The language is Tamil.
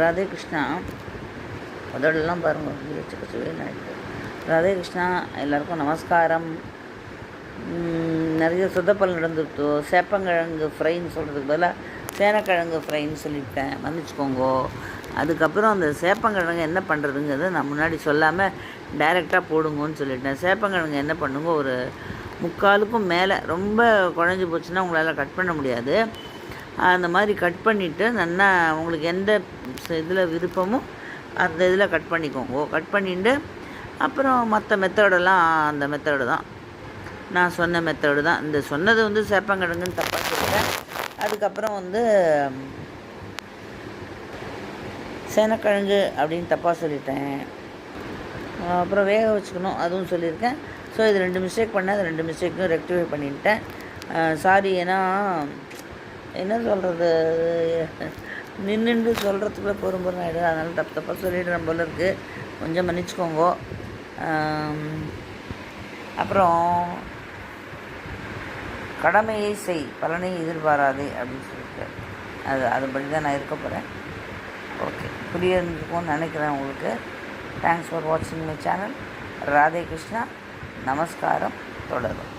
ராதே கிருஷ்ணா. அதோடலாம் பாருங்கள் ஆகிட்டு. ராதே கிருஷ்ணா, எல்லாருக்கும் நமஸ்காரம். நிறைய சொதப்பல் நடந்துருத்தோ. சேப்பங்கிழங்கு ஃப்ரைன்னு சொல்கிறதுக்கு பதிலாக சேனக்கிழங்கு ஃப்ரைன்னு சொல்லிவிட்டேன், மன்னிச்சுக்கோங்கோ. அதுக்கப்புறம் அந்த சேப்பங்கிழங்கு என்ன பண்ணுறதுங்கிறத நான் முன்னாடி சொல்லாமல் டைரெக்டாக போடுங்கன்னு சொல்லிட்டேன். சேப்பங்கிழங்கு என்ன பண்ணுங்க, ஒரு முக்காலுக்கும் மேலே ரொம்ப குழஞ்சி போச்சுன்னா உங்களால் கட் பண்ண முடியாது. அந்த மாதிரி கட் பண்ணிவிட்டு நல்லா உங்களுக்கு எந்த இதில் விருப்பமோ அந்த இதில் கட் பண்ணிக்கோங்க. கட் பண்ணிட்டு அப்புறம் மற்ற மெத்தடெல்லாம் அந்த மெத்தடு தான், நான் சொன்ன மெத்தடு தான். இந்த சொன்னது வந்து சேப்பங்கிழங்குன்னு தப்பாக சொல்லிட்டேன். அதுக்கப்புறம் வந்து சேனக்கிழங்கு அப்படின்னு தப்பாக சொல்லிட்டேன். அப்புறம் வேக வச்சுக்கணும் அதுவும் சொல்லியிருக்கேன். ஸோ இது 2 மிஸ்டேக் பண்ணேன். அது 2 மிஸ்டேக்கும் ரெக்டிஃபை பண்ணிட்டேன். சாரி. ஏன்னா என்ன சொல்கிறது, நின்று சொல்கிறதுக்குள்ளே பொறும்பொருள் ஆகிடுது. அதனால் தப்பாக சொல்லிடுறேன் போல இருக்குது, கொஞ்சம் மன்னிச்சுக்கோங்க. அப்புறம் கடமையை செய், பலனை எதிர்பாராதே அப்படின்னு சொல்லிட்டு அதுபடி தான் நான் இருக்க போகிறேன். ஓகே, புரியும்னு நினைக்கிறேன் உங்களுக்கு. தேங்க்ஸ் ஃபார் வாட்சிங் மை சேனல். ராதே கிருஷ்ணா, நமஸ்காரம். தொடரும்.